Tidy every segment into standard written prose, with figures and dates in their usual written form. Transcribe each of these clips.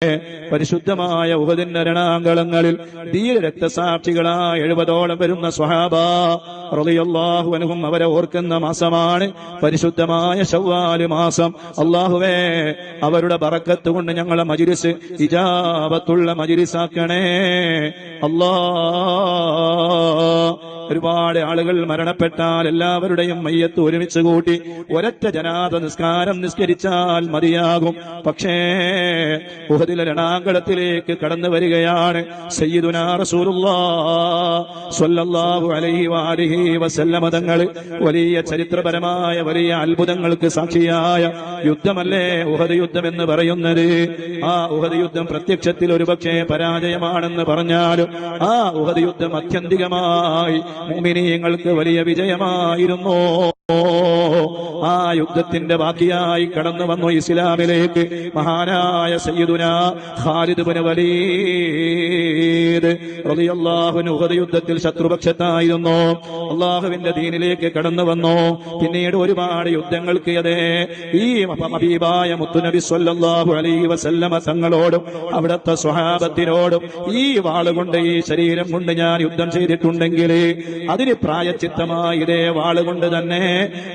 പരിശുദ്ധമായ ഉഹദിന്റെ രണാങ്കളങ്ങളിൽ ധീര രക്തസാക്ഷികളായ 70ഓളം വരുന്ന സ്വഹാബ റളിയല്ലാഹു അൻഹും അവരെ ഓർക്കുന്ന മാസമാണ് പരിശുദ്ധമായ ശവ്വാൽ മാസം. അല്ലാഹുവേ, അവരുടെ ബറക്കത്ത് കൊണ്ട് ഞങ്ങളെ മജ്‌ലിസ് ഇജാബത്തുള്ള മജ്‌ലിസാക്കണേ അല്ലാഹ്. ഒരുപാട് ആളുകൾ മരണപ്പെട്ടാൽ എല്ലാവരുടെയും മയ്യത്ത് ഒരുമിച്ച് കൂട്ടി ഒരൊറ്റ ജനാസ നിസ്കാരം നിസ്കരിച്ചാൽ മതിയാകും. പക്ഷേ ഉഹദിലെ രണാങ്കളത്തിലേക്ക് കടന്നു വരികയാണ് സയ്യിദുനാ റസൂലുള്ളാഹ് സ്വല്ലല്ലാഹു അലൈഹി വആലിഹി വസല്ലമ തങ്ങൾ. വലിയ ചരിത്രപരമായ വലിയ അത്ഭുതങ്ങൾക്ക് സാക്ഷിയായ യുദ്ധമല്ലേ ഉഹദ് യുദ്ധം എന്ന് പറയുന്നത്. ആ ഉഹദ് യുദ്ധം പ്രത്യക്ഷത്തിൽ ഒരുപക്ഷെ പരാജയമാണെന്ന് പറഞ്ഞാലും ആ ഉഹദ് യുദ്ധം ആത്യന്തികമായി മുഅ്മിനീങ്ങൾക്ക് വലിയ വിജയമായിരുന്നു. ആ യുദ്ധത്തിന്റെ ബാക്കിയായി കടന്നു വന്നു ഇസ്ലാമിലേക്ക് മഹാനായ സയ്യിദുനാ ഖാലിദ് ഇബ്നു വലീദ് റളിയല്ലാഹു അൻഹു. ഉഹദ് യുദ്ധത്തിൽ ശത്രുപക്ഷത്തായിരുന്നു. അല്ലാഹുവിന്റെ ദീനിലേക്ക് കടന്നു വന്നു. പിന്നീട് ഒരുപാട് യുദ്ധങ്ങൾക്ക് ഈ ഹബീബായ മുത്തുനബി സ്വല്ലല്ലാഹു അലൈഹി വസല്ലമ തങ്ങളോടും അവിടുത്തെ സ്വഹാബത്തിനോടും ഈ വാളുകൊണ്ട് ഈ ശരീരം കൊണ്ട് ഞാൻ യുദ്ധം ചെയ്തിട്ടുണ്ടെങ്കിൽ അതിന് പ്രായച്ചിത്തമായി ഇതേ വാളുകൊണ്ട് തന്നെ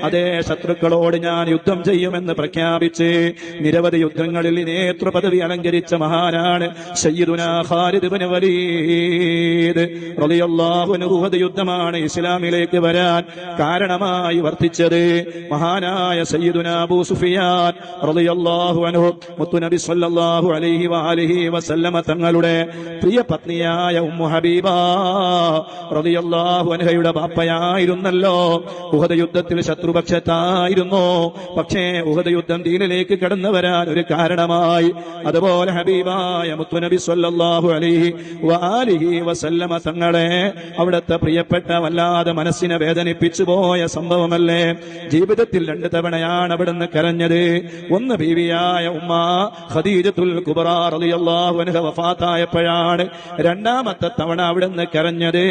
അതേ ശത്രുക്കളോട് ഞാൻ യുദ്ധം ചെയ്യുമെന്ന് പ്രഖ്യാപിച്ച് നിരവധി യുദ്ധങ്ങളിൽ നേതൃപദവി അലങ്കരിച്ച മഹാനാണ് സയ്യിദുനാ ഖാലിദ് ഇബ്നു വലീദ് റളിയല്ലാഹു അൻഹു. ഉഹദ് യുദ്ധമാണ് ഇസ്ലാമിലേക്ക് വരാൻ കാരണമായി വർത്തിച്ചത്. മഹാനായ സയ്യിദുനാ അബൂ സുഫിയാൻ റളിയല്ലാഹു അൻഹു മുത്തുനബി സ്വല്ലല്ലാഹു അലൈഹി വആലിഹി വസല്ലമ തങ്ങളുടെ പ്രിയ പത്നിയായ ഉമ്മു ഹബീബ റളിയല്ലാഹു അൻഹയുടെ ബാപ്പയായിരുന്നല്ലോ. ഉഹദ് യുദ്ധത്തിൽ ശത്രുപക്ഷത്തായിരുന്നു. പക്ഷേ ഉഹദ് യുദ്ധം ദീനിലേക്ക് കടന്നു വരാൻ ഒരു കാരണമായി. അതുപോലെ ഹബീബായ മുത്തുനബി സ്വല്ലല്ലാഹു അലൈഹി വആലിഹി വസല്ലമ തങ്ങളെ അവിടുത്തെ പ്രിയപ്പെട്ട വല്ലാതെ മനസ്സിനെ വേദനിപ്പിച്ചു പോയ സംഭവമല്ലേ. ജീവിതത്തിൽ 2 തവണയാണ് അവിടുന്ന് കരഞ്ഞത്. ഒന്ന് ബീവിയായ ഉമ്മ ഖദീജത്തുൽ കുബ്ര റളിയല്ലാഹു അൻഹ വഫാത്തായപ്പോഴാണ്. രണ്ടാമത്തെ തവണ അവിടുന്ന് കരഞ്ഞത്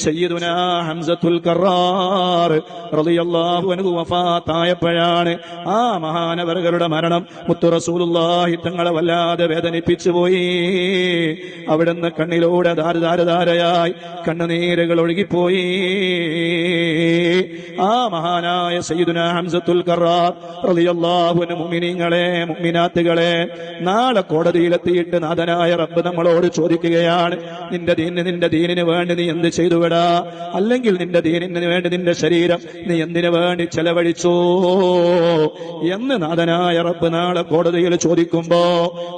സയ്യിദുനാ ഹംസത്തുൽ കറാർ റളിയല്ലാഹു അൻഹു വഫാത്തായപ്പോഴാണ്. ആ മഹാനവറുകളുടെ മരണം മുത്തു റസൂലുള്ളാഹി തങ്ങളെ വല്ലാതെ വേദനിപ്പിച്ചു പോയി. അവിടുന്ന് കണ്ണിലൂടെ ധാരധാരയായി കണ്ണുനീരുകൾ ഒഴുകിപ്പോയി. ആ മഹാനായ സയ്യിദുനാ ഹംസത്തുൽ കറാർ റളിയല്ലാഹു അൻഹു മുഅ്മിനീങ്ങളെ മുഅ്മിനാത്തുകളെ നാളെ കോടതിയിലെത്തിയിട്ട് നാഥനായ റബ്ബ് നമ്മളോട് ചോദിക്കുകയാണ്, നിന്റെ ദീനിന് വേണ്ടി നീ എന്ത് ചെയ്തുവിടാ? അല്ലെങ്കിൽ നിന്റെ ദീനിന് വേണ്ടി നിന്റെ ശരീരം നീ എന്തിനു വേണ്ടി ചെലവഴിച്ചോ എന്ന് നാഥനായ റബ്ബ് നാളെ കോടതിയിൽ ചോദിക്കുമ്പോ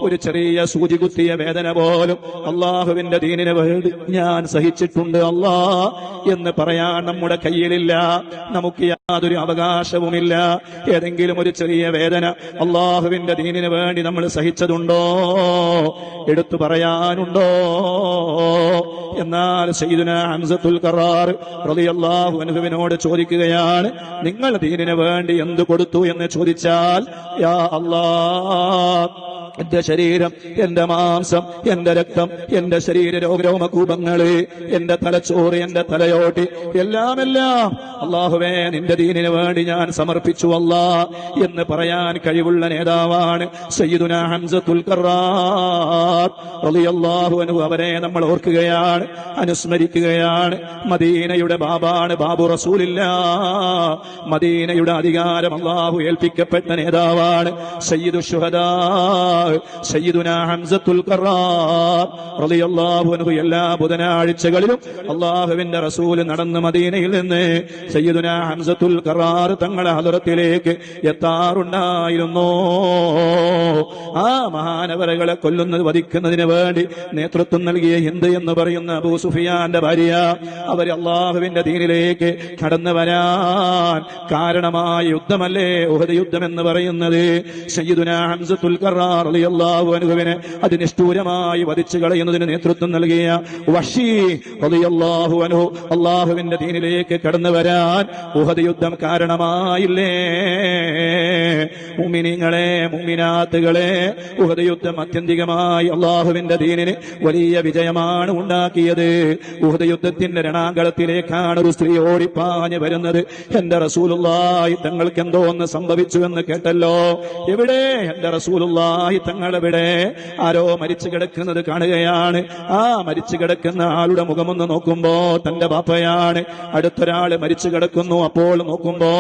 ഒരു ചെറിയ സൂചി കുത്തിയ വേദന പോലും അള്ളാഹുവിന്റെ ദീനിന് വേണ്ടി ഞാൻ സഹിച്ചിട്ടുണ്ട് അല്ലാ എന്ന് പറയാൻ നമ്മുടെ കയ്യിലില്ല. നമുക്ക് യാതൊരു അവകാശവുമില്ല. ഏതെങ്കിലും ഒരു ചെറിയ വേദന അള്ളാഹുവിന്റെ ദീനിന് വേണ്ടി നമ്മൾ സഹിച്ചതുണ്ടോ? എടുത്തു പറയാനുണ്ടോ? എന്നാൽ സയ്യിദുനാ ഹംസത്തുൽ കറാർ റളിയല്ലാഹു അൻഹുവിനോട് ചോദിക്കുകയാണ്, നിങ്ങൾ ദീനിന് വേണ്ടി എന്ത് കൊടുത്തു എന്ന് ചോദിച്ചാൽ, യാ അല്ലാഹ്, എന്റെ ശരീരം, എന്റെ മാംസം, എന്റെ രക്തം, എന്റെ ശരീര രോമകൂപങ്ങള്, എന്റെ തലച്ചോറ്, എന്റെ തലയോട്ടി, എല്ലാം അല്ലാഹുവേ നിന്റെ ദീനിന് വേണ്ടി ഞാൻ സമർപ്പിച്ചു അല്ലാ എന്ന് പറയാൻ കഴിവുള്ള നേതാവാണ് സയ്യിദുനാ ഹംസത്തുൽ കറാർ റളിയല്ലാഹു അൻഹു. അവരെ നമ്മൾ ഓർക്കുകയാണ്, അനുസ്മരിക്കുകയാണ്. മദീനയുടെ ബാബാണ്, ബാബു റസൂലില്ലാഹ്. മദീനയുടെ അധികാരം അല്ലാഹു ഏൽപ്പിക്കപ്പെട്ട നേതാവാണ് സയ്യിദുശ് ശുഹദാ സയ്യിദുനാ ഹംസത്തുൽ കറാർ റളിയല്ലാഹു അൻഹു. എല്ലാ ബുധനാഴ്ചകളിലും അല്ലാഹുവിന്റെ റസൂൽ നടന്ന് മദീനയിൽ നിന്ന് സയ്യിദുനാ ഹംസത്തുൽ കറാർ തങ്ങളുടെ ഹദറത്തിലേക്ക് എത്താറുണ്ടായിരുന്നു. ആ മഹാനവറുകളെ വധിക്കുന്നതിന് വേണ്ടി നേതൃത്വം നൽകിയ ഹിന്ദ് എന്ന് പറയുന്ന അബൂ സുഫിയാന്റെ ഭാര്യ, അവർ അല്ലാഹുവിന്റെ ദീനിലേക്ക് കടന്നു വരാൻ കാരണമായ യുദ്ധമല്ലേ ഉഹദ് യുദ്ധം എന്ന് പറയുന്നത്. സയ്യിദുനാ ഹംസത്തുൽ കറാർ റളിയല്ലാഹു അൻഹുവിനെ അതിനിഷ്ഠൂരമായി വധിച്ചു കളയുന്നതിന് നേതൃത്വം നൽകിയ വഹ്ശി റളിയല്ലാഹു അൻഹു അല്ലാഹുവിന്റെ ദീനിലേക്ക് കടന്നു വരാൻ ഉഹദ് യുദ്ധം കാരണമായില്ലേ? മുഅ്മിനീങ്ങളെ, മുഅ്മിനാത്തുകളെ, ഉഹദ് യുദ്ധം അത്യന്തികമായി അല്ലാഹുവിന്റെ ദീനിന് വലിയ വിജയമാണ് ഉണ്ടാക്കിയത്. ഉഹദ് യുദ്ധത്തിന്റെ രണാങ്കളത്തിലേക്കാണ് ഒരു സ്ത്രീ ഓടിപ്പാഞ്ഞ് വരുന്നത്. എന്റെ റസൂലുള്ളാഹി തങ്ങൾക്ക് എന്തോ ഒന്ന് സംഭവിച്ചു എന്ന് കേട്ടല്ലോ. എവിടെ എന്റെ റസൂലുള്ളാഹി തങ്ങളെവിടെ? ആരോ മരിച്ചു കിടക്കുന്നത് കാണുകയാണ്. ആ മരിച്ചു കിടക്കുന്ന ആളുടെ മുഖമൊന്ന് നോക്കുമ്പോ തന്റെ ബാപ്പയാണ്. അടുത്തൊരാള് മരിച്ചു കിടക്കുന്നു. അപ്പോൾ നോക്കുമ്പോ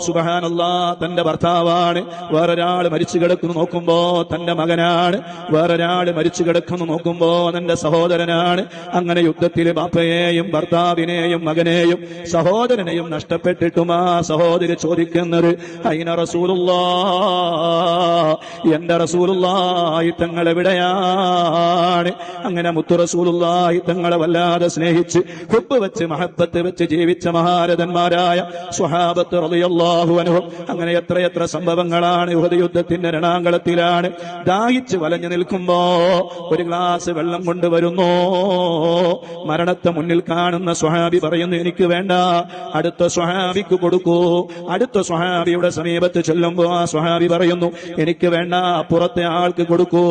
സുബ്ഹാനല്ലാഹ് തന്റെ ഭർത്താവാണ്. വേറൊരാള് മരിച്ചു കിടക്കുന്നു നോക്കുമ്പോ തന്റെ മകനാണ്. വേറൊരാള് മരിച്ചു കിടക്കുന്നു നോക്കുമ്പോ തന്റെ സഹോദരനാണ്. അങ്ങനെ യുദ്ധത്തിൽ ബാപ്പയെയും ഭർത്താവിനെയും മകനെയും സഹോദരനെയും നഷ്ടപ്പെട്ടിട്ടും ആ സഹോദരി ചോദിക്കുന്നത് അയിന റസൂലുള്ളാഹ്, എന്റെ റസൂലുള്ളാഹി തങ്ങൾ എവിടെയാണ്? അങ്ങനെ മുത്തു റസൂലുള്ളാഹി തങ്ങളെ വല്ലാതെ സ്നേഹിച്ച് ഹുബ്ബ് വെച്ച് മഹബത്ത് വെച്ച് ജീവിച്ച മഹാരഥന്മാരായ സ്വഹാബത്ത് റളിയല്ലാഹു അൻഹും. അങ്ങനെ എത്രയെത്ര സംഭവങ്ങളാണ് ഉഹദ് യുദ്ധത്തിന്റെ രണാങ്കളത്തിലാണ്. ദാഹിച്ച് വലഞ്ഞു നിൽക്കുമ്പോ ഒരു ഗ്ലാസ് വെള്ളം കൊണ്ടുവരുന്നു. മരണത്തെ മുന്നിൽ കാണുന്ന സ്വഹാബി പറയുന്നു, എനിക്ക് വേണ്ട, അടുത്ത സ്വഹാബിക്ക് കൊടുക്കൂ. അടുത്ത സ്വഹാബിയുടെ സമീപത്ത് ചെല്ലുമ്പോ ആ സ്വഹാബി പറയുന്നു, എനിക്ക് വേണ്ട, അപ്പുറത്തെ ആൾക്ക് കൊടുക്കൂ.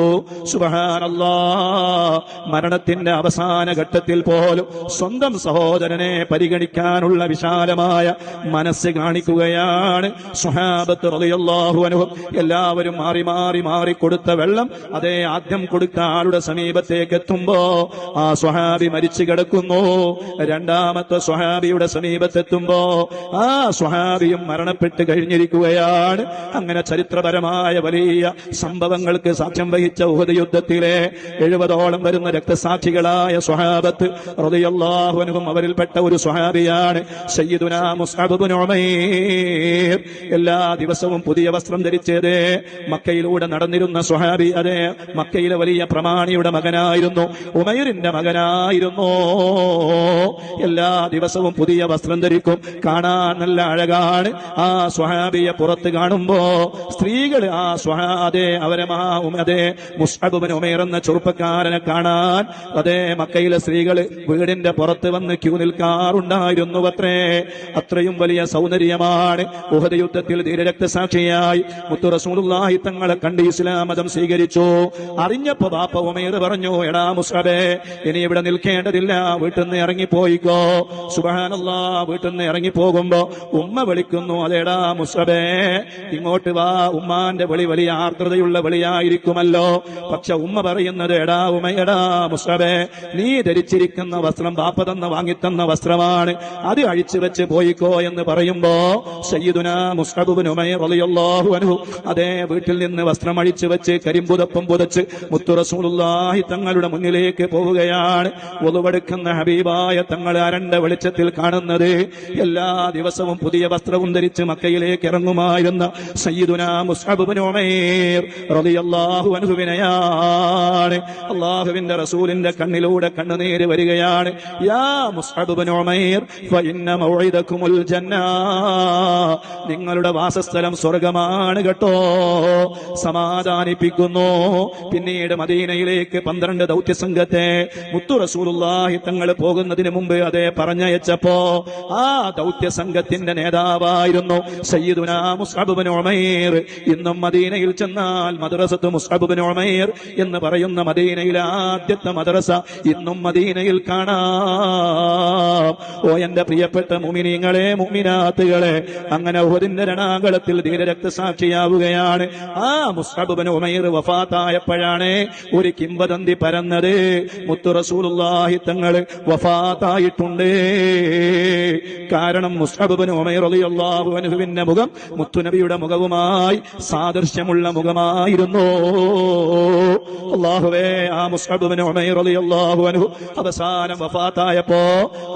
സുബ്ഹാനല്ലാഹ്, മരണത്തിന്റെ അവസാന ഘട്ടത്തിൽ പോലും സ്വന്തം സഹോദരനെ പരിഗണിക്കാനുള്ള വിശാലമായ മനസ്സ് കാണിക്കുകയാണ് സ്വഹാബത്ത് റളിയല്ലാഹു അൻഹും. എല്ലാവരും മാറി മാറി മാറി കൊടുത്ത വെള്ളം അതേ ആദ്യം കൊടുത്ത ആളുടെ സമീപത്തേക്ക് എത്തുമ്പോ ആ സ്വഹാബി മരിച്ചു കിടക്കുന്നു. രണ്ടാമത്തെ സ്വഹാബിയുടെ സമീപത്തെത്തുമ്പോ ആ സ്വഹാബിയും മരണപ്പെട്ട് കഴിഞ്ഞിരിക്കുകയാണ്. അങ്ങനെ ചരിത്രപരമായ വലിയ സംഭവങ്ങൾക്ക് സാക്ഷ്യം വഹിച്ച ഉഹദ് യുദ്ധത്തിലെ 70ഓളം വരുന്ന രക്തസാക്ഷികളായ സ്വഹാബത്ത് റളിയല്ലാഹു അൻഹും അവരിൽപ്പെട്ട ഒരു സ്വഹാബിയാണ് സയ്യിദുനാ മുസ്അബ് ഇബ്നു ഉമൈർ. എല്ലാ ദിവസവും പുതിയ വസ്ത്രം ധരിച്ചത് മക്കയിലൂടെ നടന്നിരുന്ന സ്വഹാബി. അതെ, മക്കയിലെ വലിയ പ്രമാണിയുടെ മകനായിരുന്നു, ഉമൈറിന്റെ മകനായിരുന്നു. എല്ലാ ദിവസവും പുതിയ വസ്ത്രം ധരിക്കും, കാണാൻ നല്ല അഴകാണ്. ആ സ്വഹാബിയെ പുറത്ത് കാണുമ്പോ സ്ത്രീകൾ ആ സ്വഹാബെ അവരെ അതേ മുസ്അബ് ഇബ്നു ഉമൈർ എന്ന ചെറുപ്പക്കാരനെ കാണാൻ അതേ മക്കയിലെ സ്ത്രീകൾ വീടിന്റെ പുറത്ത് വന്ന് ക്യൂ നിൽക്കാറുണ്ടായിരുന്നു അത്രേ. അത്രയും വലിയ സൗന്ദര്യമാണ്. ഉഹദ് യുദ്ധത്തിൽ ധീരരക്തസാക്ഷിയായി മുത്തു റസൂലുള്ളാഹി തങ്ങളെ കണ്ട് ഇസ്ലാം മതം സ്വീകരിച്ചു. അറിഞ്ഞപ്പോ ബാപ്പ ഉമൈർ പറഞ്ഞു, എടാ മുസ്അബേ, ഇനി ഇവിടെ നിൽക്കേണ്ടതില്ല, വീട്ടിൽ നിന്ന് ഇറങ്ങിപ്പോയിക്കോ. സുബ്ഹാനല്ലാഹ്, വീട്ടിൽ നിന്ന് ഇറങ്ങിപ്പോകുമ്പോ ഉമ്മ വിളിക്കുന്നു, അതേടാ മുസ്അബേ ഇങ്ങോട്ട് വാ. ഉമ്മാന്റെ വിളി വലിയ ആർദ്രതയുള്ള വിളിയായിരിക്കുമല്ലോ. പക്ഷെ ഉമ്മ പറയുന്നത്, എടാ ഉമൈടാ മുസ്അബേ, നീ ധരിച്ചിരിക്കുന്ന വസ്ത്രം ബാപ്പ തന്ന വാങ്ങിത്തന്ന വസ്ത്രമാണ്, അത് അഴിച്ചു വെച്ച് പോയിക്കോ എന്ന് പറയുമ്പോ സയ്യിദുനാ മുസ്അബ് ഇബ്നു ഉമൈർ റളിയല്ലാഹു അൻഹു അതേ വീട്ടിൽ നിന്ന് വസ്ത്രം അഴിച്ചു വെച്ച് കരിമ്പുതപ്പം പുതച്ച് മുത്തു റസൂലുള്ളാഹി തങ്ങളുടെ മുന്നിലേക്ക് പോവുകയാണ്. ഒളുവെടുക്കുന്ന ഹബീബായ തങ്ങൾ അരണ്ട വെളിച്ചത്തിൽ കാണുന്നത് എല്ലാ ദിവസവും പുതിയ വസ്ത്രവും ധരിച്ച് മക്കയിലേക്ക് ഇറങ്ങുമായിരുന്ന സയ്യിദുനാ മുസ്അബ് ഇബ്നു ഉമൈർ റളിയല്ലാഹു അൻഹുവിനെയാണ്. അല്ലാഹുവിന്റെ റസൂലിന്റെ കണ്ണിലൂടെ കണ്ണുനീര് വരികയാണ്. യാ മുസ്അബ് ഇബ്നു ഉമൈർ ഫഇന്ന മൗഇദകുമുൽ ജന്ന, നിങ്ങളുടെ വാസസ്ഥലം സ്വർഗമാണ് കേട്ടോ. സമാധാനിപ്പിക്കുന്നു. പിന്നീട് മദീനയിലേക്ക് 12 ദൗത്യ സംഘത്തെ മുത്തു റസൂലുള്ളാഹി തങ്ങൾ പോകുന്നതിന് മുമ്പ് അതേ പറഞ്ഞയച്ചപ്പോ ആ ദൗത്യ സംഘത്തിന്റെ നേതാവായിരുന്നു സയ്യിദുനാ മുസ്അബ് ഇബ്നു ഉമൈർ. ഇന്നും മദീനയിൽ ചെന്നാൽ മദ്രസത്ത് മുസ്അബ് ഇബ്നു ഉമൈർ എന്ന് പറയുന്ന മദീനയിലെ ആദ്യത്തെ മദ്രസ ഇന്നും മദീനയിൽ കാണാം. ഓ എന്റെ പ്രിയപ്പെട്ട മുഅ്മിനീങ്ങളെ, മുഅ്മിനാത്തുകളെ, അങ്ങനെ ഉഹദിന്റെ രണാങ്കളത്തിൽ ധീരരക്തസാക്ഷിയാവുകയാണ്. ആ മുസ്അബ് ഇബ്നു ഉമൈർ വഫാത്തായപ്പോഴാണ് ഒരു കിംവദന്തി പരന്നത്, മുത്തു റസൂലുള്ളാഹി തങ്ങൾ വഫാത്തായിട്ടുണ്ട്. കാരണം മുസ്അബ് ഇബ്നു ഉമൈർ റളിയല്ലാഹു അൻഹുവിന്റെ മുഖം മുത്തുനബിയുടെ മുഖവുമായി സാദൃശ്യമുള്ള മുഖമായിരുന്നു. അല്ലാഹുവേ, ആ മുസ്അബ് ഇബ്നു ഉമൈർ റളിയല്ലാഹു അൻഹു അവസാനം വഫാത്തായപ്പോ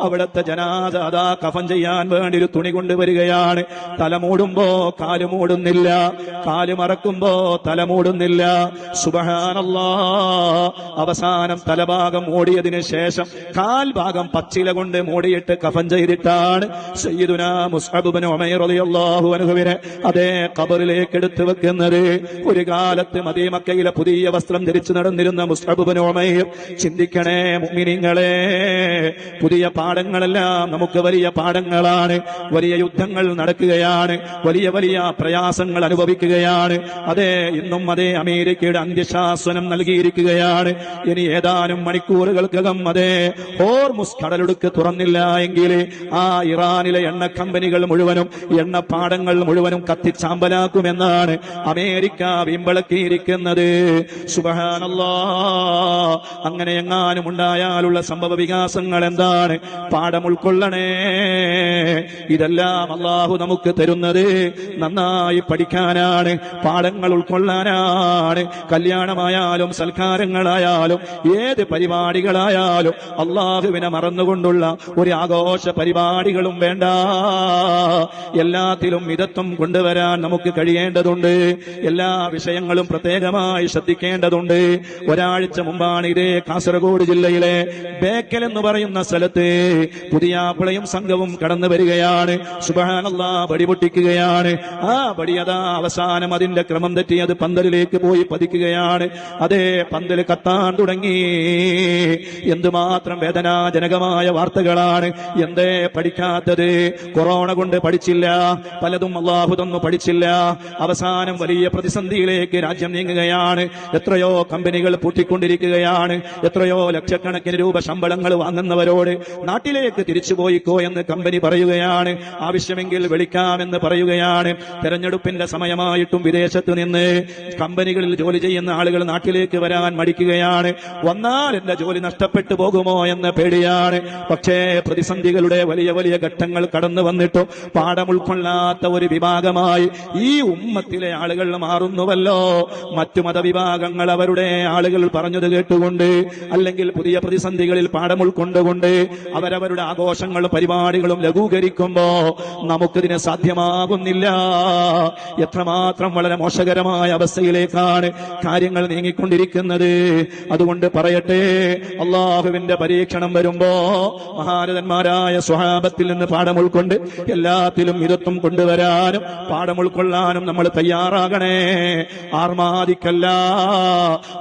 അവിടുത്തെ ജനാസ അതാ കഫൻ ചെയ്യാൻ വേണ്ടി ഒരു തുണി കൊണ്ടുവരികയാണ്. തലമൂടുമ്പോ കാല് മൂടുന്നില്ല, കാല് മറക്കുമ്പോ തല മൂടുന്നില്ല. സുബ്ഹാനല്ലാഹ്, അവസാനം തലഭാഗം മൂടിയതിനു ശേഷം കാൽഭാഗം പച്ചില കൊണ്ട് മൂടിയിട്ട് കഫൻ ചെയ്തിട്ടാണ് സയ്യിദുനാ മുസ്അബ് ഇബ്നു ഉമൈർ റളിയല്ലാഹു അൻഹുവിനെ അതേ ഖബറിലേക്ക് എടുത്തു വെക്കുന്നത്. ഒരു കാലത്ത് മദീനയിലെ പുതിയ വസ്ത്രം ധരിച്ചു നടന്നിരുന്ന മുസ്അബ് ഇബ്നു ഉമൈർ. ചിന്തിക്കണേ മുഅ്മിനീങ്ങളെ, പുതിയ പാഠങ്ങളെല്ലാം നമുക്ക് വലിയ പാഠങ്ങളാണ്. വലിയ യുദ്ധങ്ങൾ നടക്കുകയാണ്, വലിയ വലിയ പ്രയാസ പ്രയാസങ്ങൾ അനുഭവിക്കുകയാണ്. അതേ, ഇന്നും അതേ അമേരിക്കയുടെ അന്ത്യശാസനം നൽകിയിരിക്കുകയാണ്. ഇനി ഏതാനും മണിക്കൂറുകൾക്കകം അതേ ഹോർമുസ് കടലിടുക്ക് തുറന്നില്ല എങ്കിൽ ആ ഇറാനിലെ എണ്ണ കമ്പനികൾ മുഴുവനും എണ്ണപ്പാടങ്ങൾ മുഴുവനും കത്തിച്ചാമ്പലാക്കുമെന്നാണ് അമേരിക്ക വീമ്പളക്കിയിരിക്കുന്നത്. സുബ്ഹാനല്ലാഹ്. അങ്ങനെ എങ്ങാനും ഉണ്ടായാലുള്ള സംഭവ വികാസങ്ങൾ എന്താണ്? പാഠം ഉൾക്കൊള്ളണേ. ഇതെല്ലാം അള്ളാഹു നമുക്ക് തരുന്നത് നന്നായി പഠിക്കാനാണ്, പാഠങ്ങൾ ഉൾക്കൊള്ളാനാണ്. കല്യാണമായാലും സൽക്കാരങ്ങളായാലും ഏത് പരിപാടികളായാലും അള്ളാഹുവിനെ മറന്നുകൊണ്ടുള്ള ഒരു ആഘോഷ പരിപാടികളും വേണ്ട. എല്ലാത്തിലും മിതത്വം കൊണ്ടുവരാൻ നമുക്ക് കഴിയേണ്ടതുണ്ട്. എല്ലാ വിഷയങ്ങളും പ്രത്യേകമായി ശ്രദ്ധിക്കേണ്ടതുണ്ട്. ഒരാഴ്ച മുമ്പാണ് ഇതേ കാസർഗോഡ് ജില്ലയിലെ ബേക്കൽ എന്ന് പറയുന്ന സ്ഥലത്ത് പുതിയാപ്പിളയും സംഘവും കടന്നു വരികയാണ്. സുബ്ഹാനല്ലാഹ്, ബടി പൊട്ടിക്കുകയാണ്. ആ ബടിയതാ അവസാനം അതിന്റെ ക്രമം തെറ്റി അത് പന്തലിലേക്ക് പോയി പതിക്കുകയാണ്. അതേ പന്തൽ കത്താൻ തുടങ്ങി. എന്തുമാത്രം വേദനാജനകമായ വാർത്തകളാണ്. എന്തേ പഠിക്കാത്തത്? കൊറോണ കൊണ്ട് പഠിച്ചില്ല, പലതും അള്ളാഹു തന്നു പഠിച്ചില്ല. അവസാനം വലിയ പ്രതിസന്ധിയിലേക്ക് രാജ്യം നീങ്ങുകയാണ്. എത്രയോ കമ്പനികൾ പൂട്ടിക്കൊണ്ടിരിക്കുകയാണ്. എത്രയോ ലക്ഷക്കണക്കിന് രൂപ ശമ്പളങ്ങൾ വാങ്ങുന്നവരോട് നാട്ടിലേക്ക് തിരിച്ചുപോയിക്കോ എന്ന് കമ്പനി പറയുകയാണ്. ആവശ്യമെങ്കിൽ വിളിക്കാമെന്ന് പറയുകയാണ്. തെരഞ്ഞെടുപ്പിന്റെ സമയമായിട്ടും വിദേശത്ത് നിന്ന് കമ്പനികളിൽ ജോലി ചെയ്യുന്ന ആളുകൾ നാട്ടിലേക്ക് വരാൻ മടിക്കുകയാണ്. വന്നാൽ എന്റെ ജോലി നഷ്ടപ്പെട്ടു പോകുമോ എന്ന പേടിയാണ്. പക്ഷേ പ്രതിസന്ധികളുടെ വലിയ വലിയ ഘട്ടങ്ങൾ കടന്നു വന്നിട്ടും പാഠം ഉൾക്കൊള്ളാത്ത ഒരു വിഭാഗമായി ഈ ഉമ്മത്തിലെ ആളുകൾ മാറുന്നുവല്ലോ. മറ്റു മതവിഭാഗങ്ങൾ അവരുടെ ആളുകൾ പറഞ്ഞത് കേട്ടുകൊണ്ട് അല്ലെങ്കിൽ പുതിയ പ്രതിസന്ധികളിൽ പാഠം ഉൾക്കൊണ്ടുകൊണ്ട് അവരവരുടെ ആഘോഷങ്ങളും പരിപാടികളും ലഘൂകരിക്കുമ്പോ നമുക്കിതിന് സാധ്യമാകുന്നില്ല. എത്രമാത്രം വളരെ മോശകരമായ അവസ്ഥയിലേക്കാണ് കാര്യങ്ങൾ നീങ്ങിക്കൊണ്ടിരിക്കുന്നത്. അതുകൊണ്ട് പറയട്ടെ, അള്ളാഹുവിന്റെ പരീക്ഷണം വരുമ്പോ മഹാരഥന്മാരായ സ്വഹാബത്തിൽ നിന്ന് പാഠം ഉൾക്കൊണ്ട് എല്ലാത്തിലും മിതത്വം കൊണ്ടുവരാനും പാഠം ഉൾക്കൊള്ളാനും നമ്മൾ തയ്യാറാകണേ. ആർമാദിക്കല്ല,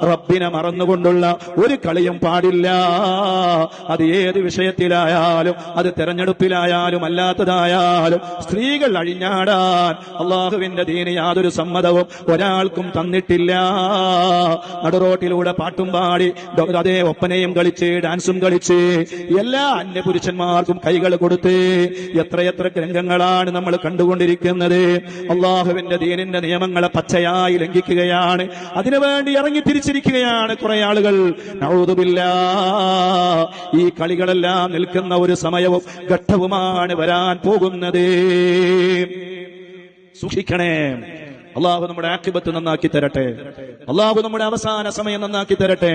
റബ്ബിനെ മറന്നുകൊണ്ടുള്ള ഒരു കളിയും പാടില്ല. അത് ഏത് വിഷയത്തിലായാലും, അത് തെരഞ്ഞെടുപ്പിലായാലും അല്ലാത്തതായാലും സ്ത്രീകൾ അഴിഞ്ഞാടാൻ അള്ളാഹുവിന്റെ ദീന് യാതൊരു സമ്മതവും ഒരാൾക്കും തന്നിട്ടില്ല. നടുറോട്ടിലൂടെ പാട്ടും പാടി അതേ ഒപ്പനയും കളിച്ച് ഡാൻസും കളിച്ച് എല്ലാ അന്യപുരുഷന്മാർക്കും കൈകൾ കൊടുത്ത് എത്രയെത്ര രംഗങ്ങളാണ് നമ്മൾ കണ്ടുകൊണ്ടിരിക്കുന്നത്. അള്ളാഹുവിന്റെ ദീനിന്റെ നിയമങ്ങളെ പച്ചയായി ലംഘിക്കുകയാണ്. അതിനുവേണ്ടി ഇറങ്ങി തിരിച്ചിരിക്കുകയാണ് കുറെ ആളുകൾ. നഊദു ബില്ലാഹ്. ഈ കളികളെല്ലാം നിൽക്കുന്ന ഒരു സമയവും ഘട്ടവുമാണ് വരാൻ പോകുന്നത്. സൂക്ഷിക്കണേ. അള്ളാഹു നമ്മുടെ ആഖിബത്ത് നന്നാക്കി തരട്ടെ. അള്ളാഹു നമ്മുടെ അവസാന സമയം നന്നാക്കി തരട്ടെ.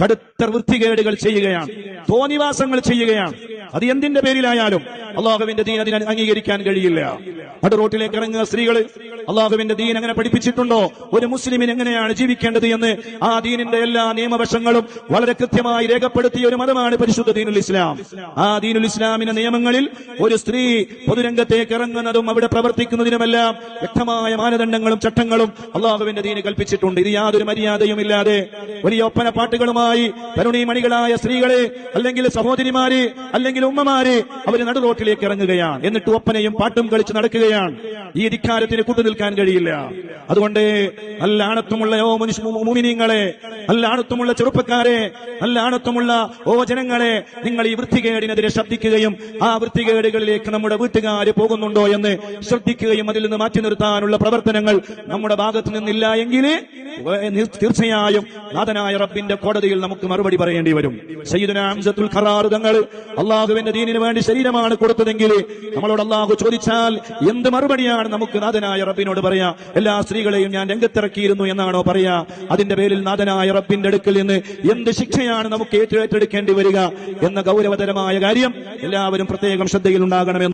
കടുത്ത വൃത്തികേടുകൾ ചെയ്യുകയാണ്, തോന്നിവാസങ്ങൾ ചെയ്യുകയാണ്. അത് എന്തിന്റെ പേരിലായാലും അള്ളാഹുവിന്റെ ദീൻ അതിനെ അംഗീകരിക്കാൻ കഴിയില്ല. അടു റോട്ടിലേക്ക് ഇറങ്ങുന്ന സ്ത്രീകൾ അള്ളാഹുവിന്റെ ദീൻ അങ്ങനെ പഠിപ്പിച്ചിട്ടുണ്ടോ? ഒരു മുസ്ലിമിന് എങ്ങനെയാണ് ജീവിക്കേണ്ടത് എന്ന് ആ ദീനിന്റെ എല്ലാ നിയമവശങ്ങളും വളരെ കൃത്യമായി രേഖപ്പെടുത്തിയ ഒരു മതമാണ് പരിശുദ്ധ ദീനുൽ ഇസ്ലാം. ആ ദീനുൽ ഇസ്ലാമിന്റെ നിയമങ്ങളിൽ ഒരു സ്ത്രീ പൊതുരംഗത്തേക്ക് ഇറങ്ങുന്നതും അവിടെ പ്രവർത്തിക്കുന്നതിനുമെല്ലാം വ്യക്തമായ മാനദണ്ഡങ്ങളും ചട്ടങ്ങളും അള്ളാഹുവിന്റെ ദീന് കൽപ്പിച്ചിട്ടുണ്ട്. ഇത് യാതൊരു മര്യാദയും ഇല്ലാതെ വലിയ ഒപ്പന പാട്ടുകളുമായി തരുണീമണികളായ സ്ത്രീകളെ അല്ലെങ്കിൽ സഹോദരിമാരെ അല്ലെങ്കിൽ ഉമ്മമാരെ അവര് നടുറോട്ടിലേക്ക് ഇറങ്ങുകയാണ്. എന്നിട്ട് ഒപ്പനയും പാട്ടും കളിച്ച് നടക്കുകയാണ്. ഈ ധിക്കാരത്തിന് കൂട്ടുനിൽക്കാൻ കഴിയില്ല. അതുകൊണ്ട് നല്ല ആണത്വമുള്ള മുഅ്മിനീങ്ങളെ, നല്ല ആണത്വമുള്ള ചെറുപ്പക്കാരെ, നല്ല ആണത്വമുള്ള ജനങ്ങളെ, നിങ്ങൾ ഈ വൃത്തികേടിനെതിരെ ശബ്ദിക്കുകയും ആ വൃത്തികേടുകളിലേക്ക് നമ്മുടെ വീട്ടുകാര് പോകുന്നുണ്ടോ എന്ന് ശ്രദ്ധിക്കുകയും അതിൽ നിന്ന് മാറ്റി നിർത്താനുള്ള പ്രവർത്തനങ്ങൾ നമ്മുടെ ഭാഗത്ത് നിന്നില്ല എങ്കിൽ തീർച്ചയായും നാഥനായ റബ്ബിന്റെ കോടതിയിൽ നമുക്ക് മറുപടി പറയേണ്ടി വരും. സയ്യിദുനാ ഹംസത്തുൽ ഖറാർ തങ്ങൾ അള്ളാഹുവിന്റെ ദീനിന് വേണ്ടി ശരീരമാണ് കൊടുത്തതെങ്കിൽ നമ്മളോട് അള്ളാഹു ചോദിച്ചാൽ എന്ത് മറുപടിയാണ് നമുക്ക് നാഥനായ റബ്ബിനോട് പറയാ? എല്ലാ സ്ത്രീകളെയും ഞാൻ രംഗത്തിറക്കിയിരുന്നു എന്നാണോ പറയാ? അതിന്റെ പേരിൽ നാഥനായ റബ്ബിന്റെ അടുക്കൽ നിന്ന് എന്ത് ശിക്ഷയാണ് നമുക്ക് ഏറ്റെടുക്കേണ്ടി വരിക എന്ന ഗൗരവതരമായ കാര്യം എല്ലാവരും പ്രത്യേകം ശ്രദ്ധയിൽ ഉണ്ടാകണമെന്ന്